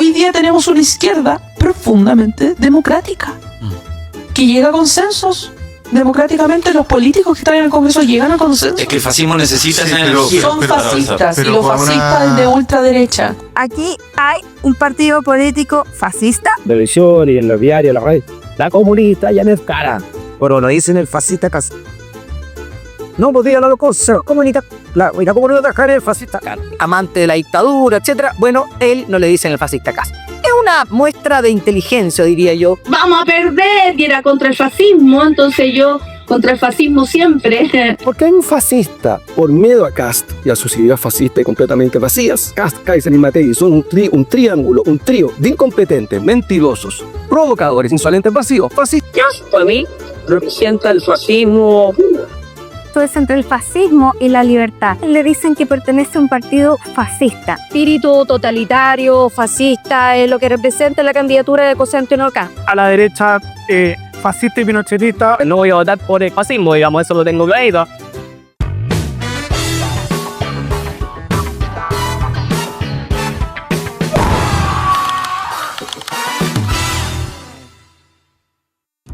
Hoy día tenemos una izquierda profundamente democrática, que llega a consensos democráticamente. Los políticos que están en el Congreso llegan a consensos. Es que el fascismo necesita esa energía. Son fascistas, y los fascistas de ultraderecha. Aquí hay un partido político fascista. Televisión y en los diarios, la red. La comunista ya no es cara. Pero no dicen el fascista casi. No podía la cosa comunista. La comunista cara es fascista cara. Amante de la dictadura, etcétera. Bueno, él no le dicen el fascista casi. Es una muestra de inteligencia, diría yo. Vamos a perder, y era contra el fascismo, entonces yo contra el fascismo siempre. Porque hay un fascista, por miedo a Kast y a sus ideas fascistas y completamente vacías. Kast, Kaiser y Matei son un triángulo, un trío de incompetentes, mentirosos, provocadores, insolentes, vacíos, fascistas. Para mí, representa el fascismo. Esto es entre el fascismo y la libertad. Le dicen que pertenece a un partido fascista. Espíritu totalitario, fascista, es lo que representa la candidatura de Constantino Orcán. A la derecha, fascista y pinochetista. No voy a votar por el fascismo, digamos, eso lo tengo claro.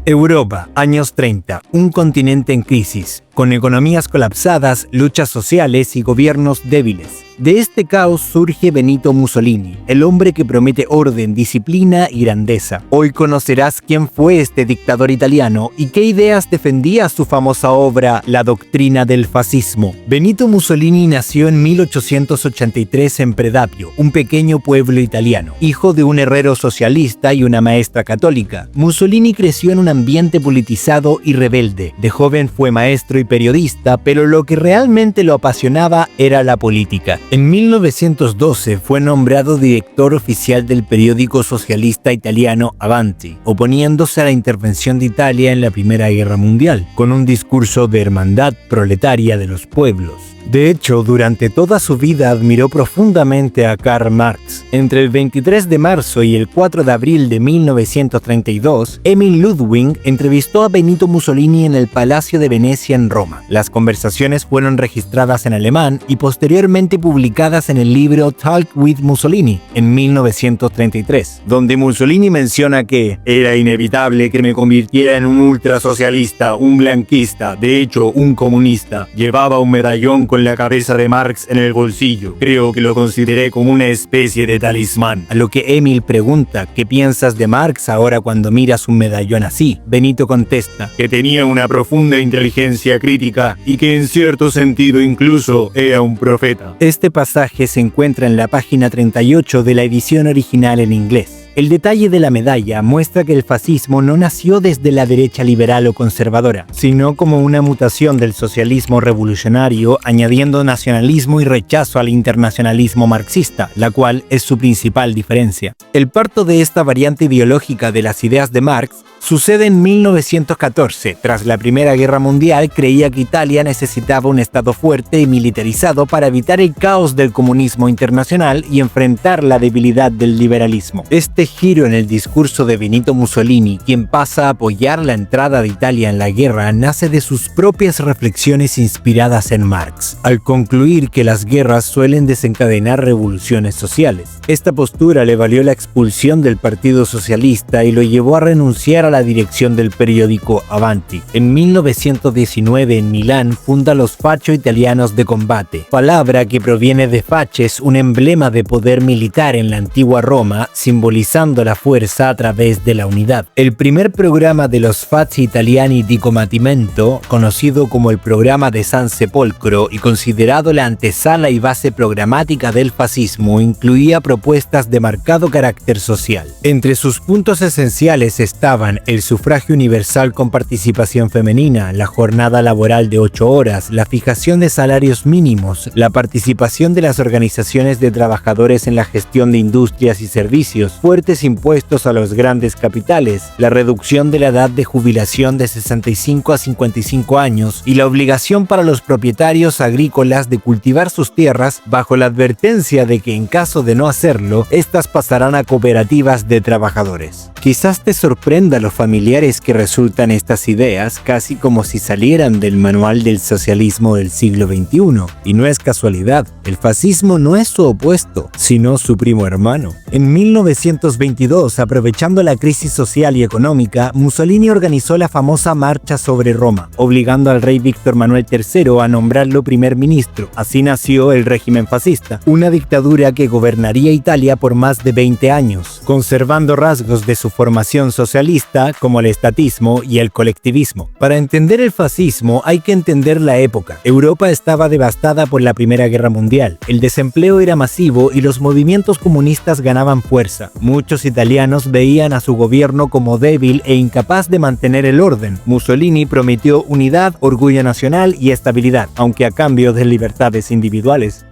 Europa, años 30, un continente en crisis, con economías colapsadas, luchas sociales y gobiernos débiles. De este caos surge Benito Mussolini, el hombre que promete orden, disciplina y grandeza. Hoy conocerás quién fue este dictador italiano y qué ideas defendía su famosa obra La doctrina del fascismo. Benito Mussolini nació en 1883 en Predapio, un pequeño pueblo italiano. Hijo de un herrero socialista y una maestra católica, Mussolini creció en un ambiente politizado y rebelde. De joven fue maestro y periodista, pero lo que realmente lo apasionaba era la política. En 1912 fue nombrado director oficial del periódico socialista italiano Avanti, oponiéndose a la intervención de Italia en la Primera Guerra Mundial, con un discurso de hermandad proletaria de los pueblos. De hecho, durante toda su vida admiró profundamente a Karl Marx. Entre el 23 de marzo y el 4 de abril de 1932, Emil Ludwig entrevistó a Benito Mussolini en el Palacio de Venecia en Roma. Las conversaciones fueron registradas en alemán y posteriormente publicadas en el libro Talk with Mussolini en 1933, donde Mussolini menciona que era inevitable que me convirtiera en un ultrasocialista, un blanquista, de hecho un comunista. Llevaba un medallón con la cabeza de Marx en el bolsillo. Creo que lo consideré como una especie de talismán. A lo que Emil pregunta, ¿qué piensas de Marx ahora cuando miras un medallón así? Benito contesta, que tenía una profunda inteligencia crítica y que en cierto sentido incluso era un profeta. Este pasaje se encuentra en la página 38 de la edición original en inglés. El detalle de la medalla muestra que el fascismo no nació desde la derecha liberal o conservadora, sino como una mutación del socialismo revolucionario, añadiendo nacionalismo y rechazo al internacionalismo marxista, la cual es su principal diferencia. El parto de esta variante ideológica de las ideas de Marx sucede en 1914. Tras la Primera Guerra Mundial, creía que Italia necesitaba un Estado fuerte y militarizado para evitar el caos del comunismo internacional y enfrentar la debilidad del liberalismo. Este giro en el discurso de Benito Mussolini, quien pasa a apoyar la entrada de Italia en la guerra, nace de sus propias reflexiones inspiradas en Marx, al concluir que las guerras suelen desencadenar revoluciones sociales. Esta postura le valió la expulsión del Partido Socialista y lo llevó a renunciar a la dirección del periódico Avanti. En 1919 en Milán funda los Faccio Italianos de Combate, palabra que proviene de facies, un emblema de poder militar en la antigua Roma, simbolizando la fuerza a través de la unidad. El primer programa de los Facci Italiani di Combattimento, conocido como el programa de San Sepolcro y considerado la antesala y base programática del fascismo, incluía propuestas de marcado carácter social. Entre sus puntos esenciales estaban el sufragio universal con participación femenina, la jornada laboral de 8 horas, la fijación de salarios mínimos, la participación de las organizaciones de trabajadores en la gestión de industrias y servicios, fuertes impuestos a los grandes capitales, la reducción de la edad de jubilación de 65 a 55 años y la obligación para los propietarios agrícolas de cultivar sus tierras bajo la advertencia de que en caso de no hacerlo, estas pasarán a cooperativas de trabajadores. Quizás te sorprenda lo familiares que resultan estas ideas, casi como si salieran del manual del socialismo del siglo XXI. Y no es casualidad, el fascismo no es su opuesto, sino su primo hermano. En 1922, aprovechando la crisis social y económica, Mussolini organizó la famosa Marcha sobre Roma, obligando al rey Víctor Manuel III a nombrarlo primer ministro. Así nació el régimen fascista, una dictadura que gobernaría Italia por más de 20 años, conservando rasgos de su formación socialista como el estatismo y el colectivismo. Para entender el fascismo hay que entender la época. Europa estaba devastada por la Primera Guerra Mundial, el desempleo era masivo y los movimientos comunistas ganaban fuerza. Muchos italianos veían a su gobierno como débil e incapaz de mantener el orden. Mussolini prometió unidad, orgullo nacional y estabilidad, aunque a cambio de libertades individuales.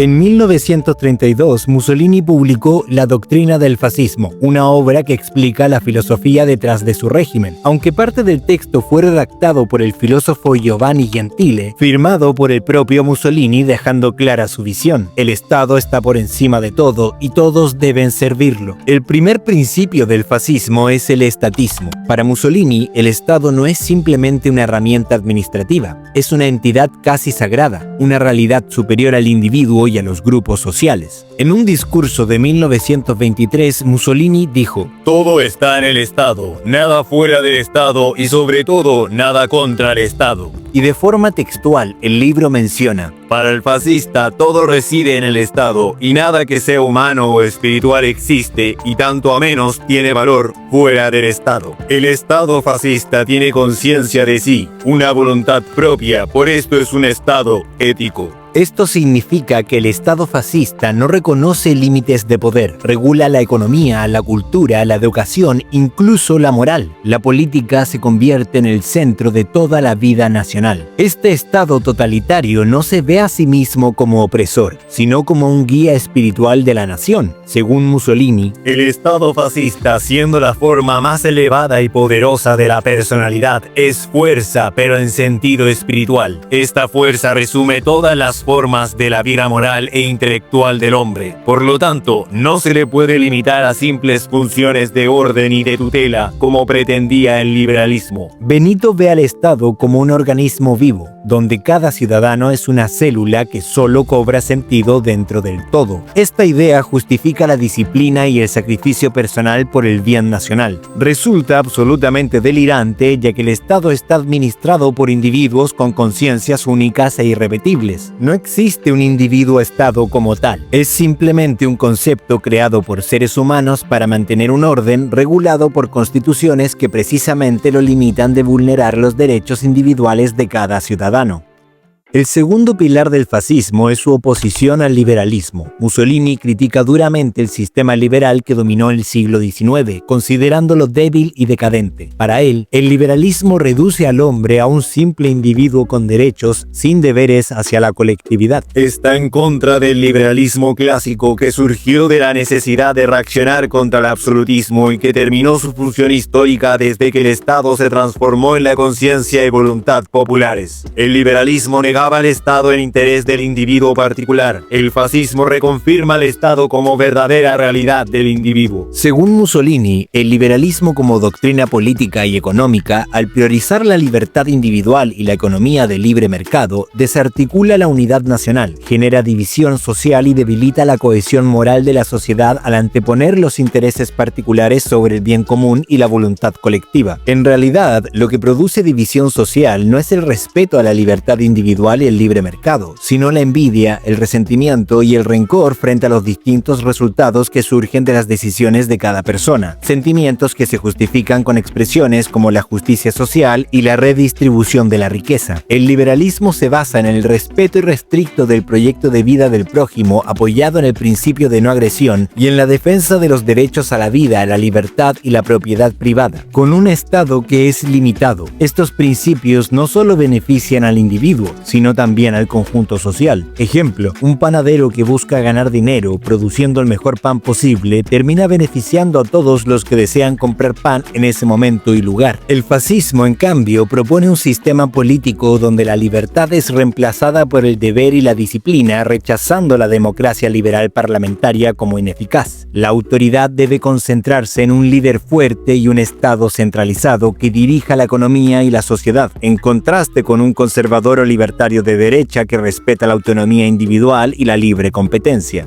En 1932, Mussolini publicó La doctrina del fascismo, una obra que explica la filosofía detrás de su régimen. Aunque parte del texto fue redactado por el filósofo Giovanni Gentile, firmado por el propio Mussolini, dejando clara su visión. El Estado está por encima de todo y todos deben servirlo. El primer principio del fascismo es el estatismo. Para Mussolini, el Estado no es simplemente una herramienta administrativa, es una entidad casi sagrada, una realidad superior al individuo y a los grupos sociales. En un discurso de 1923, Mussolini dijo: "Todo está en el Estado, nada fuera del Estado y sobre todo nada contra el Estado". Y de forma textual, el libro menciona: "Para el fascista todo reside en el Estado y nada que sea humano o espiritual existe y tanto a menos tiene valor fuera del Estado. El Estado fascista tiene conciencia de sí, una voluntad propia, por esto es un Estado ético". Esto significa que el Estado fascista no reconoce límites de poder, regula la economía, la cultura, la educación, incluso la moral. La política se convierte en el centro de toda la vida nacional. Este Estado totalitario no se ve a sí mismo como opresor, sino como un guía espiritual de la nación. Según Mussolini, el Estado fascista, siendo la forma más elevada y poderosa de la personalidad, es fuerza, pero en sentido espiritual. Esta fuerza resume todas las formas de la vida moral e intelectual del hombre. Por lo tanto, no se le puede limitar a simples funciones de orden y de tutela, como pretendía el liberalismo. Benito ve al Estado como un organismo vivo, donde cada ciudadano es una célula que solo cobra sentido dentro del todo. Esta idea justifica la disciplina y el sacrificio personal por el bien nacional. Resulta absolutamente delirante, ya que el Estado está administrado por individuos con conciencias únicas e irrepetibles. No existe un individuo-estado como tal. Es simplemente un concepto creado por seres humanos para mantener un orden regulado por constituciones que precisamente lo limitan de vulnerar los derechos individuales de cada ciudadano. El segundo pilar del fascismo es su oposición al liberalismo. Mussolini critica duramente el sistema liberal que dominó el siglo XIX, considerándolo débil y decadente. Para él, el liberalismo reduce al hombre a un simple individuo con derechos, sin deberes hacia la colectividad. Está en contra del liberalismo clásico que surgió de la necesidad de reaccionar contra el absolutismo y que terminó su función histórica desde que el Estado se transformó en la conciencia y voluntad populares. El liberalismo negaba al Estado en interés del individuo particular. El fascismo reconfirma al Estado como verdadera realidad del individuo. Según Mussolini, el liberalismo como doctrina política y económica, al priorizar la libertad individual y la economía de libre mercado, desarticula la unidad nacional, genera división social y debilita la cohesión moral de la sociedad al anteponer los intereses particulares sobre el bien común y la voluntad colectiva. En realidad, lo que produce división social no es el respeto a la libertad individual y el libre mercado, sino la envidia, el resentimiento y el rencor frente a los distintos resultados que surgen de las decisiones de cada persona, sentimientos que se justifican con expresiones como la justicia social y la redistribución de la riqueza. El liberalismo se basa en el respeto irrestricto del proyecto de vida del prójimo apoyado en el principio de no agresión y en la defensa de los derechos a la vida, la libertad y la propiedad privada, con un Estado que es limitado. Estos principios no solo benefician al individuo, sino sino también al conjunto social. Ejemplo, un panadero que busca ganar dinero produciendo el mejor pan posible termina beneficiando a todos los que desean comprar pan en ese momento y lugar. El fascismo, en cambio, propone un sistema político donde la libertad es reemplazada por el deber y la disciplina, rechazando la democracia liberal parlamentaria como ineficaz. La autoridad debe concentrarse en un líder fuerte y un Estado centralizado que dirija la economía y la sociedad, en contraste con un conservador o libertario de derecha que respeta la autonomía individual y la libre competencia.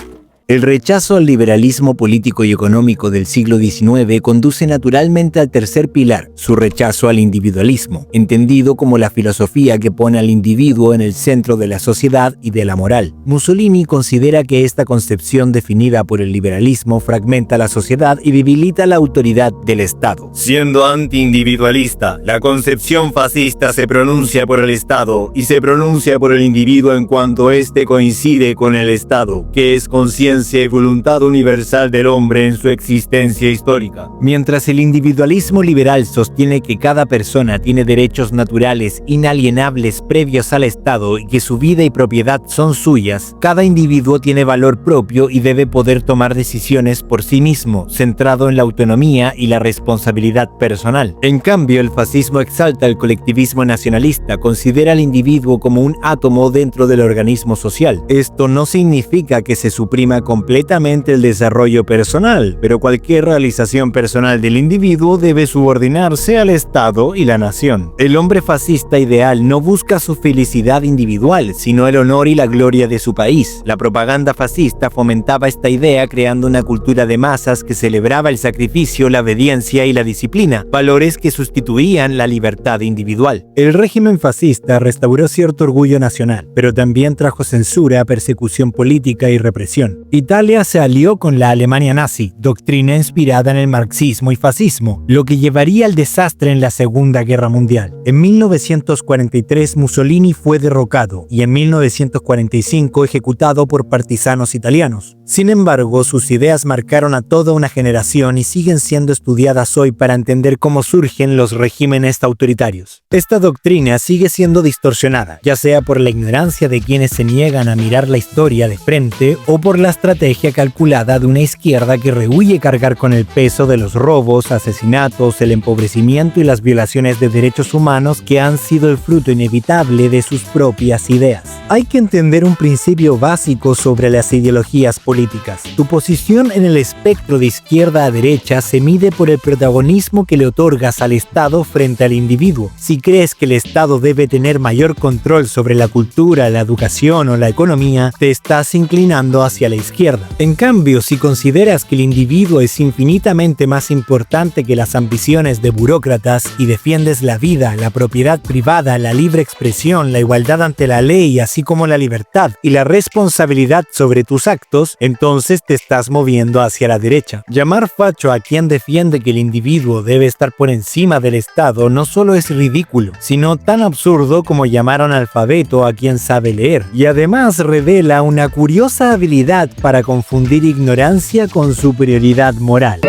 El rechazo al liberalismo político y económico del siglo XIX conduce naturalmente al tercer pilar, su rechazo al individualismo, entendido como la filosofía que pone al individuo en el centro de la sociedad y de la moral. Mussolini considera que esta concepción definida por el liberalismo fragmenta la sociedad y debilita la autoridad del Estado. Siendo antiindividualista, la concepción fascista se pronuncia por el Estado y se pronuncia por el individuo en cuanto éste coincide con el Estado, que es conciencia y voluntad universal del hombre en su existencia histórica. Mientras el individualismo liberal sostiene que cada persona tiene derechos naturales inalienables previos al Estado y que su vida y propiedad son suyas, cada individuo tiene valor propio y debe poder tomar decisiones por sí mismo, centrado en la autonomía y la responsabilidad personal. En cambio, el fascismo exalta el colectivismo nacionalista, considera al individuo como un átomo dentro del organismo social. Esto no significa que se suprima completamente el desarrollo personal, pero cualquier realización personal del individuo debe subordinarse al Estado y la nación. El hombre fascista ideal no busca su felicidad individual, sino el honor y la gloria de su país. La propaganda fascista fomentaba esta idea creando una cultura de masas que celebraba el sacrificio, la obediencia y la disciplina, valores que sustituían la libertad individual. El régimen fascista restauró cierto orgullo nacional, pero también trajo censura, persecución política y represión. Italia se alió con la Alemania nazi, doctrina inspirada en el marxismo y fascismo, lo que llevaría al desastre en la Segunda Guerra Mundial. En 1943 Mussolini fue derrocado y en 1945 ejecutado por partisanos italianos. Sin embargo, sus ideas marcaron a toda una generación y siguen siendo estudiadas hoy para entender cómo surgen los regímenes autoritarios. Esta doctrina sigue siendo distorsionada, ya sea por la ignorancia de quienes se niegan a mirar la historia de frente o por la estrategia calculada de una izquierda que rehúye cargar con el peso de los robos, asesinatos, el empobrecimiento y las violaciones de derechos humanos que han sido el fruto inevitable de sus propias ideas. Hay que entender un principio básico sobre las ideologías políticas. Tu posición en el espectro de izquierda a derecha se mide por el protagonismo que le otorgas al Estado frente al individuo. Si crees que el Estado debe tener mayor control sobre la cultura, la educación o la economía, te estás inclinando hacia la izquierda. En cambio, si consideras que el individuo es infinitamente más importante que las ambiciones de burócratas y defiendes la vida, la propiedad privada, la libre expresión, la igualdad ante la ley, así como la libertad y la responsabilidad sobre tus actos, entonces te estás moviendo hacia la derecha. Llamar facho a quien defiende que el individuo debe estar por encima del Estado no solo es ridículo, sino tan absurdo como llamar analfabeto a quien sabe leer, y además revela una curiosa habilidad para confundir ignorancia con superioridad moral.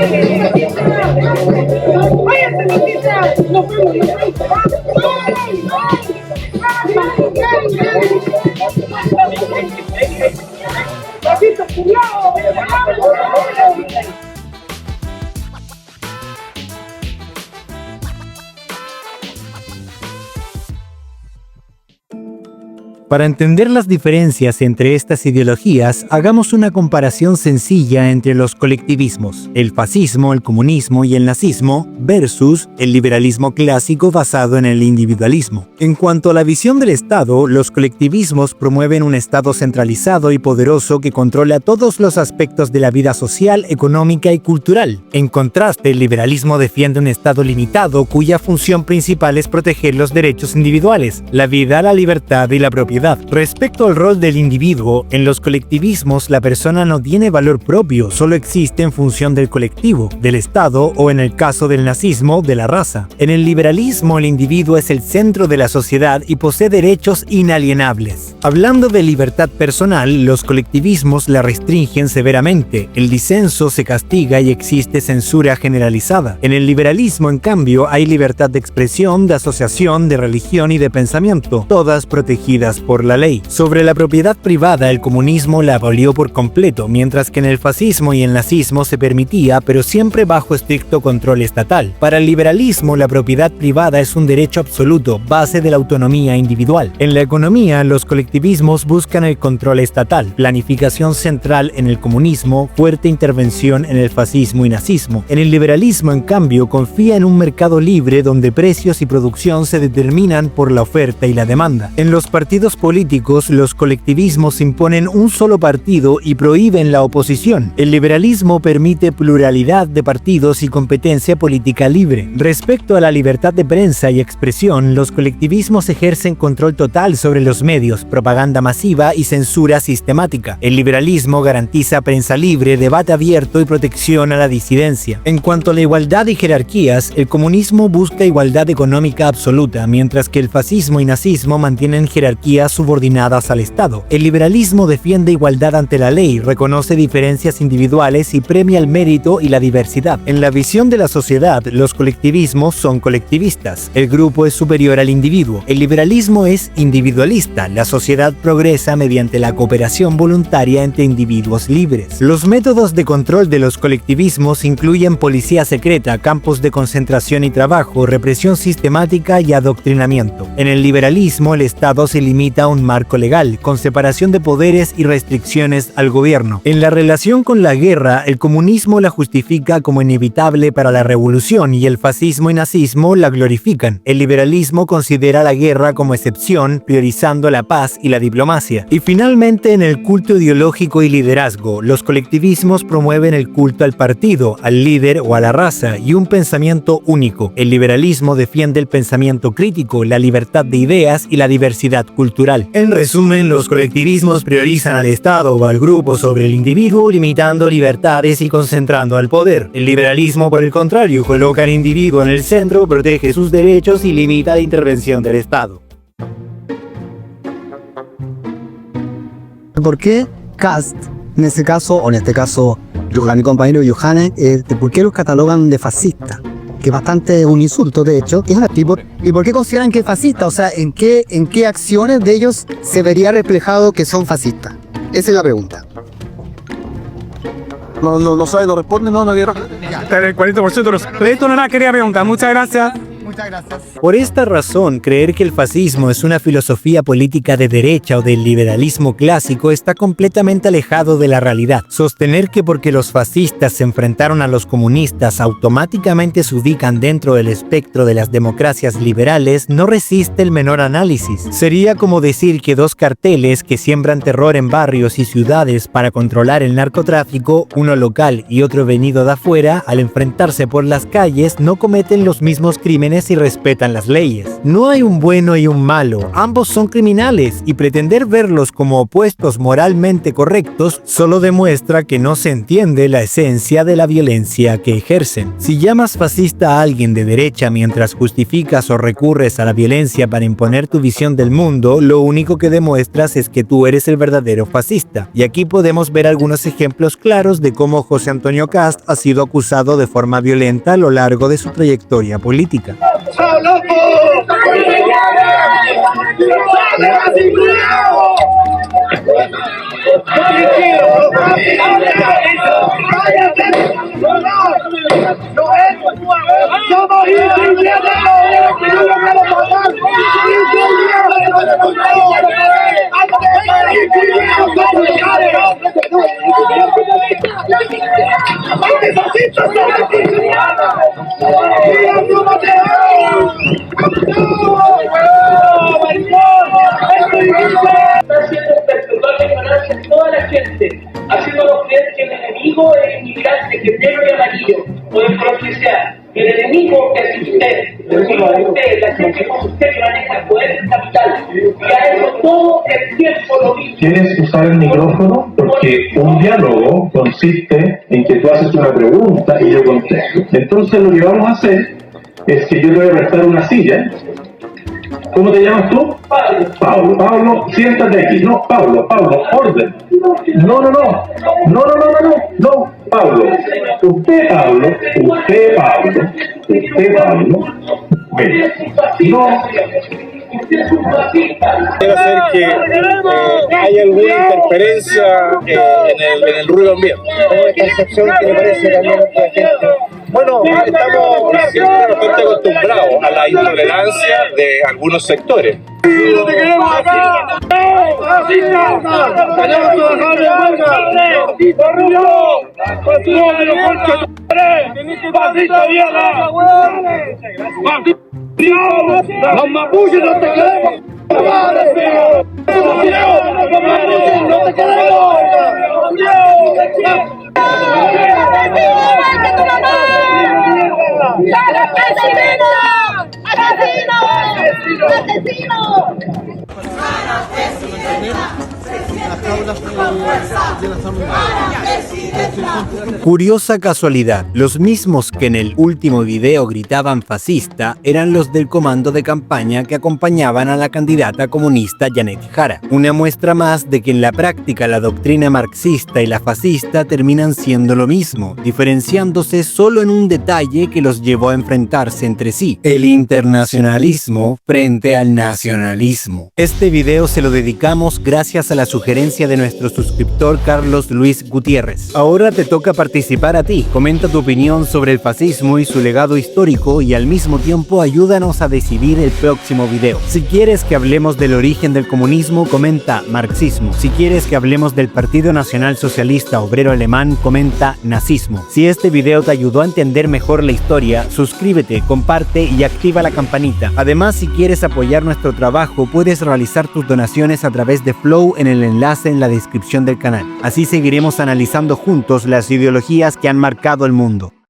Para entender las diferencias entre estas ideologías, hagamos una comparación sencilla entre los colectivismos, el fascismo, el comunismo y el nazismo, versus el liberalismo clásico basado en el individualismo. En cuanto a la visión del Estado, los colectivismos promueven un Estado centralizado y poderoso que controla todos los aspectos de la vida social, económica y cultural. En contraste, el liberalismo defiende un Estado limitado cuya función principal es proteger los derechos individuales, la vida, la libertad y la propiedad. Respecto al rol del individuo, en los colectivismos la persona no tiene valor propio, solo existe en función del colectivo, del Estado o en el caso del nazismo, de la raza. En el liberalismo el individuo es el centro de la sociedad y posee derechos inalienables. Hablando de libertad personal, los colectivismos la restringen severamente, el disenso se castiga y existe censura generalizada. En el liberalismo, en cambio, hay libertad de expresión, de asociación, de religión y de pensamiento, todas protegidas por por la ley. Sobre la propiedad privada, el comunismo la abolió por completo, mientras que en el fascismo y el nazismo se permitía, pero siempre bajo estricto control estatal. Para el liberalismo, la propiedad privada es un derecho absoluto, base de la autonomía individual. En la economía, los colectivismos buscan el control estatal, planificación central en el comunismo, fuerte intervención en el fascismo y nazismo. En el liberalismo, en cambio, confía en un mercado libre donde precios y producción se determinan por la oferta y la demanda. En los partidos políticos, los colectivismos imponen un solo partido y prohíben la oposición. El liberalismo permite pluralidad de partidos y competencia política libre. Respecto a la libertad de prensa y expresión, los colectivismos ejercen control total sobre los medios, propaganda masiva y censura sistemática. El liberalismo garantiza prensa libre, debate abierto y protección a la disidencia. En cuanto a la igualdad y jerarquías, el comunismo busca igualdad económica absoluta, mientras que el fascismo y nazismo mantienen jerarquías subordinadas al Estado. El liberalismo defiende igualdad ante la ley, reconoce diferencias individuales y premia el mérito y la diversidad. En la visión de la sociedad, los colectivismos son colectivistas. El grupo es superior al individuo. El liberalismo es individualista. La sociedad progresa mediante la cooperación voluntaria entre individuos libres. Los métodos de control de los colectivismos incluyen policía secreta, campos de concentración y trabajo, represión sistemática y adoctrinamiento. En el liberalismo, el Estado se limita a un marco legal, con separación de poderes y restricciones al gobierno. En la relación con la guerra, el comunismo la justifica como inevitable para la revolución y el fascismo y nazismo la glorifican. El liberalismo considera la guerra como excepción, priorizando la paz y la diplomacia. Y finalmente, en el culto ideológico y liderazgo, los colectivismos promueven el culto al partido, al líder o a la raza y un pensamiento único. El liberalismo defiende el pensamiento crítico, la libertad de ideas y la diversidad cultural. En resumen, los colectivismos priorizan al Estado o al grupo sobre el individuo, limitando libertades y concentrando al poder. El liberalismo, por el contrario, coloca al individuo en el centro, protege sus derechos y limita la intervención del Estado. ¿Por qué Kast, en este caso mi compañero Johannes, por qué los catalogan de fascista? Que es bastante un insulto, de hecho. ¿Y por qué consideran que es fascista? O sea, ¿en qué acciones de ellos se vería reflejado que son fascistas? Esa es la pregunta. No sabe, no responde, no quiero. El 40% de los créditos no la quería preguntar. Muchas gracias. Por esta razón, creer que el fascismo es una filosofía política de derecha o del liberalismo clásico está completamente alejado de la realidad. Sostener que porque los fascistas se enfrentaron a los comunistas automáticamente se ubican dentro del espectro de las democracias liberales no resiste el menor análisis. Sería como decir que dos carteles que siembran terror en barrios y ciudades para controlar el narcotráfico, uno local y otro venido de afuera, al enfrentarse por las calles no cometen los mismos crímenes y respetan las leyes. No hay un bueno y un malo, ambos son criminales y pretender verlos como opuestos moralmente correctos solo demuestra que no se entiende la esencia de la violencia que ejercen. Si llamas fascista a alguien de derecha mientras justificas o recurres a la violencia para imponer tu visión del mundo, lo único que demuestras es que tú eres el verdadero fascista. Y aquí podemos ver algunos ejemplos claros de cómo José Antonio Kast ha sido acusado de forma violenta a lo largo de su trayectoria política. Toda la gente, haciéndolo creer que el enemigo es el inmigrante que es negro y amarillo, o el color que sea. El enemigo es usted, la gente con usted que maneja el poder del capital. Y a eso todo el tiempo lo dice. ¿Quieres usar el micrófono? Porque un diálogo consiste en que tú haces una pregunta y yo contesto. Entonces lo que vamos a hacer es que yo te voy a prestar una silla. ¿Cómo te llamas tú? Pablo. Pablo, siéntate aquí. No, Pablo, orden. No, Pablo. Usted, Pablo. Venga. Usted es un fascista. Quiero hacer que haya alguna interferencia en el ruido ambiente. Esta excepción que me parece también a la gente. Bueno, estamos siempre bastante acostumbrados a la intolerancia de algunos sectores. ¡No te queremos acá! ¡No! ¡Queremos trabajar de huelga! ¡Rubio! ¡De los conchas! ¡Fascista vieja! ¡Fascista! ¡Los mapuches no te queremos! ¡No te queremos! Curiosa casualidad, los mismos que en el último video gritaban fascista eran los del comando de campaña que acompañaban a la candidata comunista Janet Jara. Una muestra más de que en la práctica la doctrina marxista y la fascista terminan siendo lo mismo, diferenciándose solo en un detalle que los llevó a enfrentarse entre sí: el internacionalismo frente al nacionalismo. Este video se lo dedicamos gracias a la sugerencia de nuestro suscriptor Carlos Luis Gutiérrez. Ahora te toca participar a ti. Comenta tu opinión sobre el fascismo y su legado histórico y al mismo tiempo ayúdanos a decidir el próximo video. Si quieres que hablemos del origen del comunismo, comenta marxismo. Si quieres que hablemos del Partido Nacional Socialista Obrero Alemán, comenta nazismo. Si este video te ayudó a entender mejor la historia, suscríbete, comparte y activa la campanita. Además, si quieres apoyar nuestro trabajo, puedes realizar tus donaciones a través de Flow en el enlace en la descripción del canal. Así seguiremos analizando juntos las ideologías que han marcado el mundo.